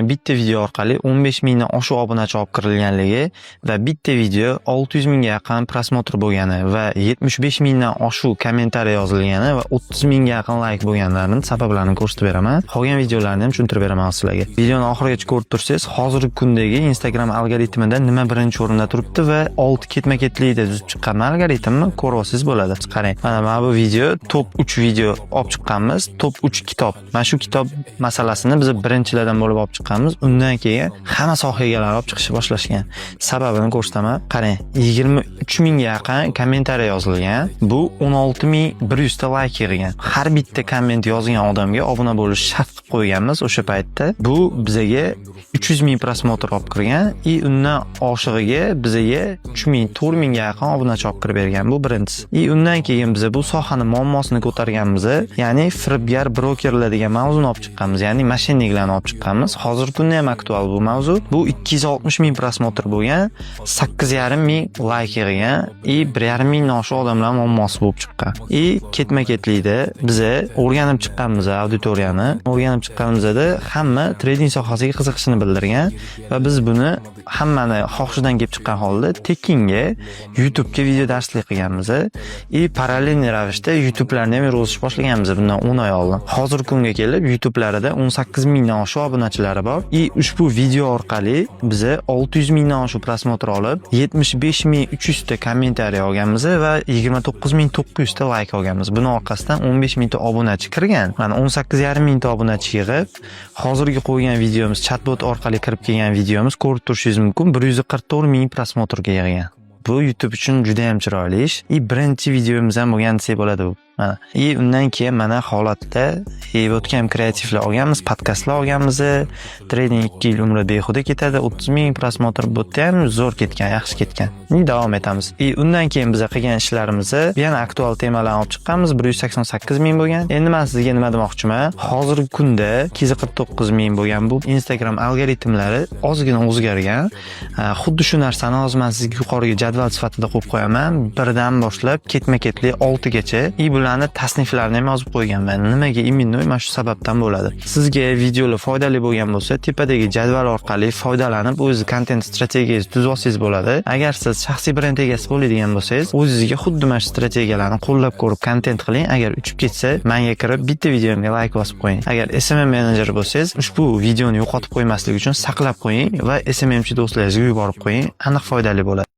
qilgan bitta video orqali 15 mingdan oshiq obunachi olib kirilganligi va bitta video 600 mingga yaqin prosmotr bo'lgani va 75 mingdan oshiq kommentariy yozilgani va 30 mingga yaqin like bo'lganlarining sabablarini ko'rsatib beraman. Qolgan videolarni ham tushuntirib beraman sizlarga. Videoni oxirigacha ko'rib tursangiz, hozirgi kundagi Instagram algoritmida nima birinchi o'rinda turibdi va 6 ketma-ketlikda tuzib chiqqan algoritmni ko'ryapsiz bo'ladi. Qarang, mana bu video top 3 video olib chiqqanmiz, top 3 kitob. Mana shu kitob masalasini biz birinchilardan bo'lib olib chiqqanmiz. Undan keyin hamma soha egalari olib chiqishni boshlashgan. Sababini ko'rsataman. Qarang, 23 mingga yaqin kommentariy yozilgan. Bu 16100 ta like yig'gan. Har bitta komment yozgan odamga obuna bo'lish shart qilib qo'yganmiz o'sha paytda. Bu bizaga 300 ming prosmotr olib kirgan va undan oshig'iga bizaga 3 ming, 4 mingga yaqin obunachi olib kirib bergan. Bu birinchisi. Undan keyin biz bu sohani muammosini ko'targanmiz, ya'ni firibgar brokerlar degan mavzuni olib chiqqanmiz, ya'ni mashinniklarni olib chiqqanmiz. Hozirgi kunda ham aktual bu mavzu. Bu 260 ming prosmotr bo'lgan, 8,5 ming like yig'gan va 1,5 mingdan oshiq odamlar muammosi bo'lib chiqqan. Ketma-ketlikda biz o'rganib chiqqanmiz auditoriyani. O'rganib chiqqanimizda hamma trading sohasiga qiziqishini bildirgan va biz buni hammani xohishidan kelib chiqqan holda tekinga YouTube'ga video darslik qilganmiz va parallel ravishda YouTube'larni ham o'rgatish boshlaganmiz bundan 10 oy oldin. Hozirgi kunga kelib YouTube'larida 18 mingdan oshiq obunachilari bor. Ushbu video orqali biz 600 mingdan oshiq prosmotr olib, 75300 ta kommentariy olganmiz va 29900 ta like olganmiz. Buning orqasidan 15 ming ta obunachi kirgan. Mana 18,5 ming ta obunachi yig'ib, hozirgi qo'ygan videomiz chatbot orqali kirib kelgan videomiz ko'rib turishingiz mumkin 144 ming prosmotrga yig'gan. Bu YouTube uchun juda ham chiroyli ish. Birinchi videomiz ham bo'lgan desa bo'ladi bu. Mana. Undan keyin mana holatda o'tgan kreativlar olganmiz, podkastlar olganmiz. Trading 2 yil umri behuda ketadi. 30 ming prosmotr bo'tdi ham zo'r ketgan, yaxshi ketgan. Davom etamiz. Undan keyin biz qilgan ishlarimizni yana aktual temalarni olib chiqqanmiz. 188 ming bo'lgan. Endi men sizga nima demoqchiman? Hozirgi kunda 249 ming bo'lgan bu Instagram algoritmlari ozgina o'zgargan. Xuddi shu narsani hozir men sizga yuqoriga jadval sifatida qo'yib qo'yaman. 1 dan boshlab ketma-ketli 6 gacha. Bularni tasniflarini ham yozib qo'yganman. Nimaga imенно mana shu sababdan bo'ladi. Sizga videolar foydali bo'lgan bo'lsa, tepadagi jadval orqali foydalanib, o'z kontent strategiyasini tuzib olsangiz bo'ladi. Agar siz shaxsiy brend egasi bo'ladigan bo'lsangiz, o'zingizga xuddi mana shu strategiyalarni qo'llab ko'rib kontent qiling. Agar uchib ketsa, menga kirib bitta videomga like bosib qo'ying. Agar SMM menejeri bo'lsangiz, ushbu videoni yo'qotib qo'ymaslik uchun saqlab qo'ying va SMMchi do'stlaringizga yuborib qo'ying. Aniq foydali bo'ladi.